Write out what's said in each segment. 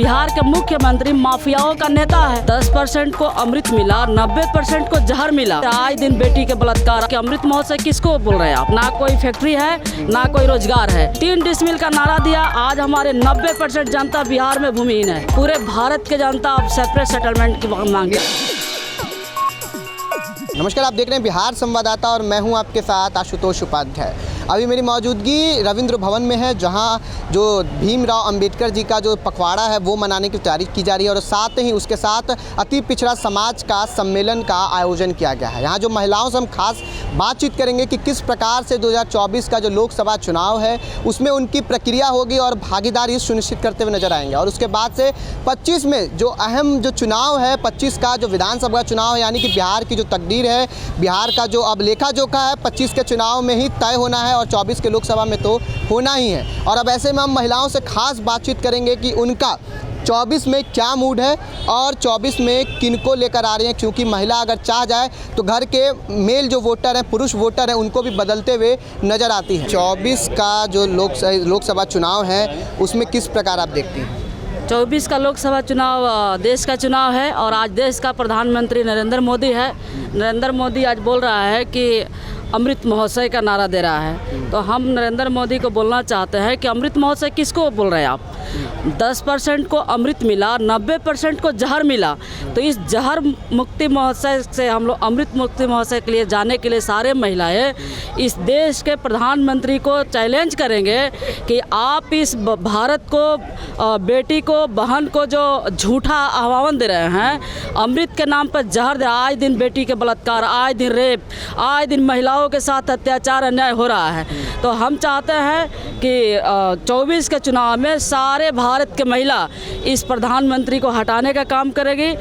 बिहार के मुख्यमंत्री माफियाओं का नेता है। 10% को अमृत मिला, 90% को जहर मिला। आए दिन बेटी के बलात्कार के अमृत महोत्सव किसको बोल रहे हैं आप? ना कोई फैक्ट्री है, ना कोई रोजगार है। 3 डिसमिल का नारा दिया, आज हमारे 90% जनता बिहार में भूमिहीन है। पूरे भारत के जनता अब सेपरेट सेटलमेंट की मांगे। नमस्कार, आप देख रहे हैं बिहार संवाददाता और मैं हूं आपके साथ आशुतोष उपाध्याय। अभी मेरी मौजूदगी रविंद्र भवन में है, जहां जो भीमराव अंबेडकर जी का जो पखवाड़ा है वो मनाने की तैयारी की जा रही है और साथ ही उसके साथ अति पिछड़ा समाज का सम्मेलन का आयोजन किया गया है। यहाँ जो महिलाओं से हम खास बातचीत करेंगे कि किस प्रकार से 2024 का जो लोकसभा चुनाव है उसमें उनकी प्रक्रिया होगी और भागीदारी सुनिश्चित करते हुए नजर आएंगे। और उसके बाद से 25 में जो अहम जो चुनाव है, 25 का जो विधानसभा चुनाव है, यानी कि बिहार की जो तकदीर है, बिहार का जो अब लेखा जोखा है 25 के चुनाव में ही तय होना है और 24 के लोकसभा में तो होना ही है। और अब ऐसे में हम महिलाओं से खास बातचीत करेंगे कि उनका 24 में क्या मूड है और 24 में किनको लेकर आ रहे हैं, क्योंकि महिला अगर चाह जाए तो घर के मेल जो वोटर हैं, पुरुष वोटर हैं, उनको भी बदलते हुए नज़र आती है। 24 का जो लोकसभा चुनाव है उसमें किस प्रकार आप देखती हैं? 24 का लोकसभा चुनाव देश का चुनाव है और आज देश का प्रधानमंत्री नरेंद्र मोदी है। नरेंद्र मोदी आज बोल रहा है कि अमृत महोत्सव का नारा दे रहा है, तो हम नरेंद्र मोदी को बोलना चाहते हैं कि अमृत महोत्सव किसको बोल रहे हैं आप? 10% को अमृत मिला, 90% को जहर मिला। तो इस जहर मुक्ति महोत्सव से हम लोग अमृत मुक्ति महोत्सव के लिए जाने के लिए सारे महिलाएं इस देश के प्रधानमंत्री को चैलेंज करेंगे कि आप इस भारत को, बेटी को, बहन को जो झूठा आह्वान दे रहे हैं, अमृत के नाम पर जहर दे। आए दिन बेटी के बलात्कार, आए दिन रेप, आए दिन महिलाओं के साथ अत्याचार अन्याय हो रहा है। तो हम चाहते हैं कि 24 के चुनाव में सारे भारत के महिला इस प्रधानमंत्री को हटाने का काम करेगी।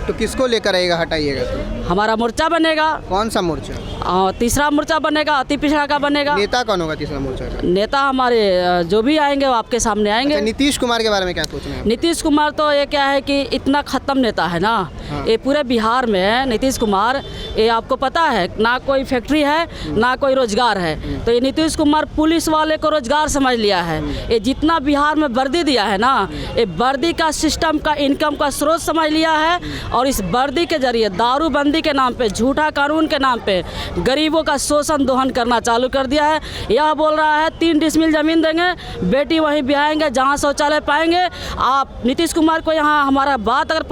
तो किसको लेकर आएगा, हटाइएगा तो? हमारा मोर्चा बनेगा। कौन सा मोर्चा? तीसरा मोर्चा बनेगा, अति पिछड़ा का बनेगा। नेता कौन होगा तीसरा मोर्चा का? नेता हमारे जो भी आएंगे वो आपके सामने आएंगे। अच्छा, नीतीश कुमार के बारे में क्या सोच रहे हैं? नीतीश कुमार तो ये क्या है कि इतना ख़त्म नेता है ना। हाँ। ये पूरे बिहार में नीतीश कुमार, ये आपको पता है, ना कोई फैक्ट्री है, ना कोई रोजगार है। तो ये नीतीश कुमार पुलिस वाले को रोजगार समझ लिया है। ये जितना बिहार में वर्दी दिया है ना, ये वर्दी का सिस्टम का इनकम का स्रोत समझ लिया है और इस वर्दी के जरिए दारूबंदी के नाम पे, झूठा कानून के नाम पे गरीबों का शोषण दोहन करना चालू कर दिया है। यह बोल रहा है 3 डिसमिल जमीन देंगे, बेटी वहीं ब्याहेंगे जहां शौचालय पाएंगे। आप नीतीश कुमार को यहाँ हमारा बात अगर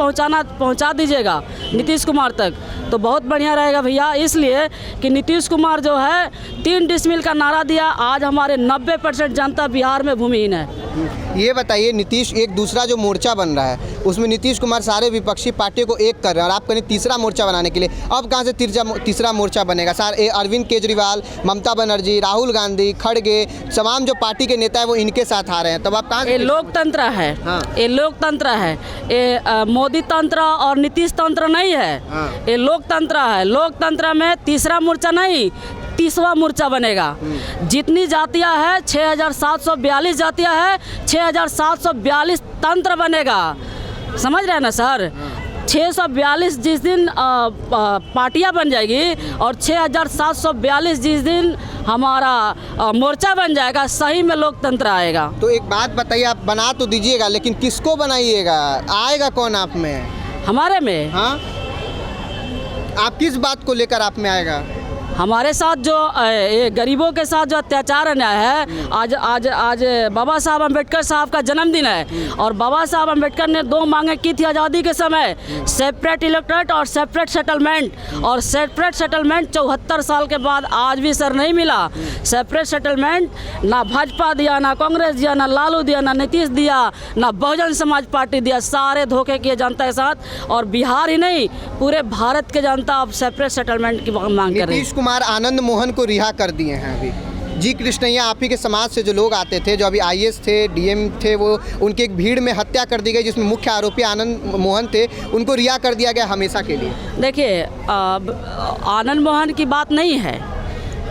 पहुँचा दीजिएगा नीतीश कुमार तक तो बहुत बढ़िया रहेगा भैया। इसलिए कि नीतीश कुमार जो है 3 डिसमिल का नारा दिया, आज हमारे 90% जनता बिहार में भूमिहीन है। ये बताइए, नीतीश एक दूसरा जो मोर्चा बन रहा है उसमें नीतीश कुमार सारे विपक्षी पार्टियों को एक कर रहे हैं और आप कहीं तीसरा मोर्चा बनाने के लिए, अब कहाँ से तीसरा मोर्चा बनेगा? सारे अरविंद केजरीवाल, ममता बनर्जी, राहुल गांधी, खड़गे, तमाम जो पार्टी के नेता है वो इनके साथ आ रहे हैं, तब आप कहाँ? ये लोकतंत्र है। हाँ। ये लोकतंत्र है, ये मोदी तंत्र और नीतीश तंत्र नहीं है। हाँ। ये लोकतंत्र है। लोकतंत्र में तीसरा मोर्चा नहीं, 30वां मोर्चा बनेगा। जितनी जातियां हैं 6742 जातियां हैं, 6742 तंत्र बनेगा। समझ रहे हैं ना सर? 642 जिस दिन पार्टियां बन जाएगी और 6742 जिस दिन हमारा मोर्चा बन जाएगा, सही में लोकतंत्र आएगा। तो एक बात बताइए, आप बना तो दीजिएगा लेकिन किसको बनाइएगा? आएगा कौन आप में? हमारे में? हाँ, आप किस बात को लेकर आप में आएगा? हमारे साथ जो ये गरीबों के साथ जो अत्याचार अन्याय है, आज बाबा साहब अम्बेडकर साहब का जन्मदिन है और बाबा साहब अम्बेडकर ने 2 मांगे की थी आज़ादी के समय, सेपरेट इलेक्टोरेट और सेपरेट सेटलमेंट। और सेपरेट सेटलमेंट 74 साल के बाद आज भी सर नहीं मिला। सेपरेट सेटलमेंट ना भाजपा दिया, ना कांग्रेस दिया, ना लालू दिया, ना नीतीश दिया, ना बहुजन समाज पार्टी दिया। सारे धोखे किए जनता के साथ और बिहार ही नहीं पूरे भारत के जनता अब सेपरेट सेटलमेंट की मांग कर रही है। कुमार आनंद मोहन को रिहा कर दिए हैं अभी। जी कृष्णैया, आप ही के समाज से जो लोग आते थे, जो अभी IAS थे, DM थे, वो उनकी एक भीड़ में हत्या कर दी गई जिसमें मुख्य आरोपी आनंद मोहन थे, उनको रिहा कर दिया गया हमेशा के लिए। देखिए, आनंद मोहन की बात नहीं है,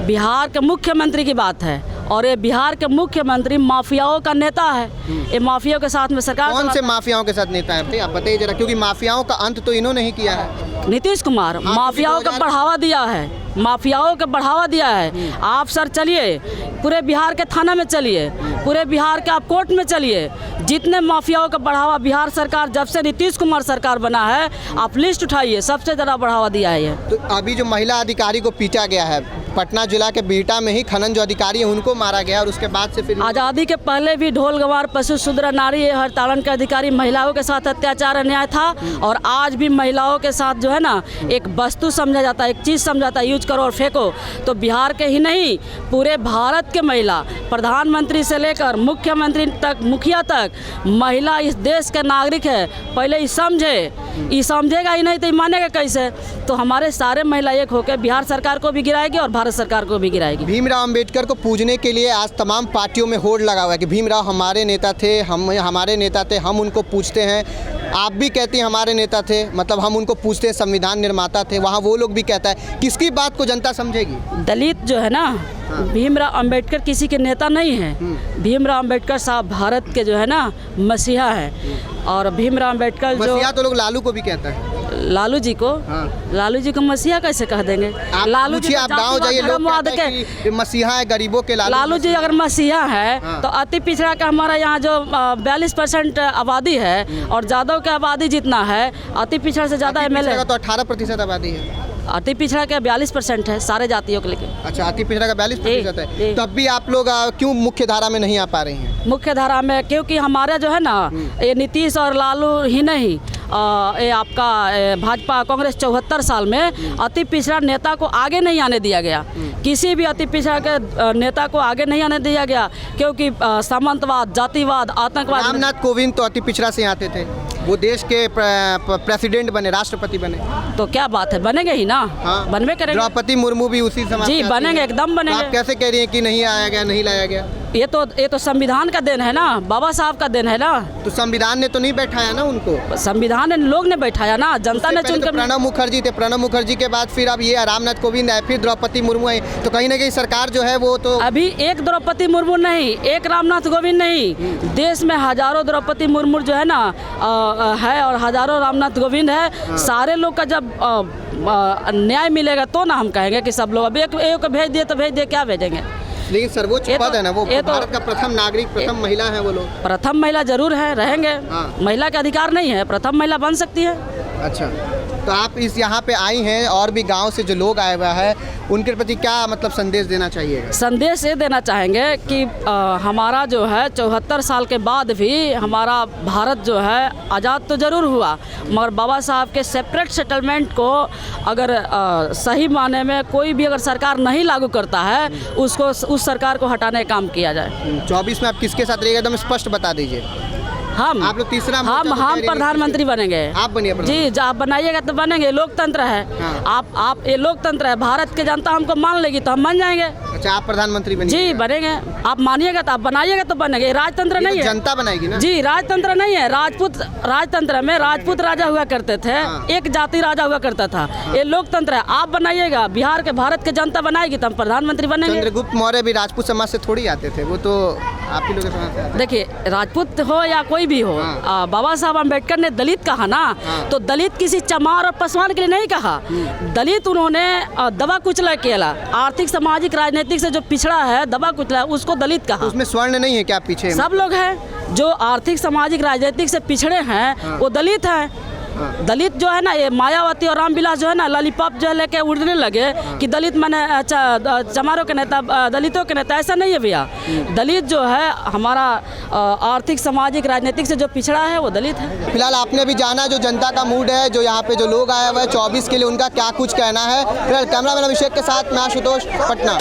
बिहार के मुख्यमंत्री की बात है और ये बिहार के मुख्यमंत्री माफियाओं का नेता है। ये माफियाओं के साथ में सरकार कौन से चलाता है। माफियाओं के साथ नेता है भाई, आप बताइए जरा, क्योंकि माफियाओं का अंत तो इन्होंने ही किया है। नीतीश कुमार हाँ, माफियाओं का 2000 बढ़ावा दिया है, माफियाओं को बढ़ावा दिया है। आप सर चलिए पूरे बिहार के थाना में चलिए, पूरे बिहार के आप कोर्ट में चलिए, जितने माफियाओं का बढ़ावा बिहार सरकार जब से नीतीश कुमार सरकार बना है, आप लिस्ट उठाइए, सबसे ज़्यादा बढ़ावा दिया है ये। तो अभी जो महिला अधिकारी को पीटा गया है, पटना जिला के बिहटा में ही खनन जो अधिकारी है उनको मारा गया, और उसके बाद से फिर आज़ादी के पहले भी ढोल गवार पशु शूद्र नारी हड़तालन के अधिकारी महिलाओं के साथ अत्याचार अन्याय था, और आज भी महिलाओं के साथ जो है ना एक वस्तु समझा जाता है, एक चीज़ समझा जाता है, यूज करो और फेंको। तो बिहार के ही नहीं पूरे भारत के महिला, प्रधानमंत्री से लेकर मुख्यमंत्री तक, मुखिया तक, महिला इस देश के नागरिक है। पहले ये समझे, ये समझेगा ही नहीं तो ये मानेगा कैसे। तो हमारे सारे महिला एक होकर बिहार सरकार को भी गिराएगी और भारत सरकार को भी गिराएगी। भीमराव अंबेडकर को पूजने के लिए आज तमाम पार्टियों में होड़ लगा हुआ है कि भीमराव हमारे नेता थे, हमारे नेता थे, हम उनको पूजते हैं। आप भी कहती हैं हमारे नेता थे, मतलब हम उनको पूजते हैं, संविधान निर्माता थे। वहाँ वो लोग भी कहता है, किसकी बात को जनता समझेगी? दलित जो है ना, भीमराव अंबेडकर किसी के नेता नहीं है। भीमराव अंबेडकर साहब भारत के जो है ना मसीहा है। और भीमराव अंबेडकर जो मसीहा तो लोग लालू को भी कहता है। लालू जी को, लालू जी को मसीहा कैसे कह देंगे? आप लालू पूछिए, आप गांव जाइए, लोग धर्मवाद कहते हैं के कि मसीहा है, गरीबों के लालू जी अगर मसीहा है तो अति पिछड़ा का हमारा यहाँ जो 42% आबादी है और यादव की आबादी जितना है, अति पिछड़ा से ज़्यादा एमएलए तो 18% आबादी है। अति पिछड़ा का 42% है सारे जातियों के लेके। अच्छा, अति पिछड़ा का 42% है। तब भी आप लोग क्यों मुख्य धारा में नहीं आ पा रही हैं? मुख्य धारा में क्योंकि हमारे जो है ना ये नीतीश और लालू ही नहीं, ये आपका भाजपा कांग्रेस 74 साल में अति पिछड़ा नेता को आगे नहीं आने दिया गया। किसी भी अति पिछड़ा के नेता को आगे नहीं आने दिया गया, क्योंकि सामंतवाद, जातिवाद, आतंकवाद। रामनाथ कोविंद तो अति पिछड़ा से आते थे, वो देश के प्रेसिडेंट बने, राष्ट्रपति बने। तो क्या बात है, बनेंगे ही ना। हाँ। बनवे करेंगे। द्रौपदी मुर्मू भी उसी समाज जी से आती बनेंगे, हैं। एकदम तो बनेंगे। आप कैसे कह रही हैं कि नहीं आया गया, नहीं लाया गया? ये तो संविधान का देन है ना, बाबा साहब का देन है ना। तो संविधान ने तो नहीं बैठाया ना उनको, संविधान ने लोग ने बैठाया ना, जनता ने चुन तो कर। प्रणब मुखर्जी थे, प्रणब मुखर्जी के बाद फिर अब ये रामनाथ कोविंद आए, फिर द्रौपदी मुर्मू आई। तो कहीं ना कहीं सरकार जो है वो तो अभी एक द्रौपदी मुर्मू नहीं, एक रामनाथ कोविंद नहीं, देश में हजारों द्रौपदी मुर्मू जो है ना है, और हजारों रामनाथ कोविंद है। सारे लोग का जब न्याय मिलेगा तो ना हम कहेंगे कि सब लोग अब एक भेज दिए तो भेज दिए, क्या भेजेंगे? लेकिन सर्वोच्च पद है ना, वो भारत का प्रथम नागरिक, प्रथम महिला है वो लोग। प्रथम महिला जरूर है, रहेंगे। महिला के अधिकार नहीं है, प्रथम महिला बन सकती है। अच्छा, तो आप इस यहाँ पे आई हैं, और भी गांव से जो लोग आए हुए हैं उनके प्रति क्या मतलब संदेश देना चाहिए? संदेश ये देना चाहेंगे कि हमारा जो है 74 साल के बाद भी हमारा भारत जो है आज़ाद तो ज़रूर हुआ, मगर बाबा साहब के सेपरेट सेटलमेंट को अगर सही माने में कोई भी अगर सरकार नहीं लागू करता है, उसको उस सरकार को हटाने का काम किया जाए। 24 में आप किसके साथ रहिएगा, एकदम स्पष्ट बता दीजिए। हम आप लोग तीसरा हम प्रधानमंत्री बनेंगे। आप बनिए जी, आप बनाइएगा तो बनेंगे। लोकतंत्र है। हाँ। आप ये लोकतंत्र है, भारत की जनता हमको मान लेगी तो हम बन जाएंगे। अच्छा, आप प्रधानमंत्री बनिए? जी बनेंगे। आप मानिएगा तो आप बनाइएगा तो बनेंगे। राजतंत्र नहीं है, जनता बनाएगी ना। जी राजतंत्र नहीं है। राजतंत्र में राजपूत राजा हुआ करते थे, एक जाति राजा हुआ करता था। ये लोकतंत्र है, आप बनाइएगा, बिहार के भारत की जनता बनाएगी तो हम प्रधानमंत्री बनेंगे। चंद्रगुप्त मौर्य भी राजपूत समाज से थोड़ी आते थे, वो तो आप ही लोग के समाज से आते। देखिए, राजपूत हो या कोई भी हो, बाबा साहब अम्बेडकर ने दलित कहा ना, तो दलित किसी चमार और पसवान के लिए नहीं कहा। दलित उन्होंने दबा कुचला किया, आर्थिक, सामाजिक, राजनीतिक से जो पिछड़ा है, दबा कुचला, उसको दलित कहा। उसमें स्वर्ण नहीं है क्या पीछे? सब लोग हैं जो आर्थिक, सामाजिक, राजनीतिक से पिछड़े हैं, वो दलित हैं। दलित जो है ना, ये मायावती और रामविलास जो है ना, लॉलीपॉप जो लेके उड़ने लगे कि दलित मैंने चमारों के नेता, दलितों के नेता, ऐसा नहीं है भैया। दलित जो है हमारा आर्थिक, सामाजिक, राजनीतिक से जो पिछड़ा है वो दलित है। फिलहाल आपने भी जाना जो जनता का मूड है, जो यहाँ पे जो लोग आए हुए हैं 24 के लिए, उनका क्या कुछ कहना है। फिलहाल कैमरामैन अभिषेक के साथ मैं आशुतोष, पटना।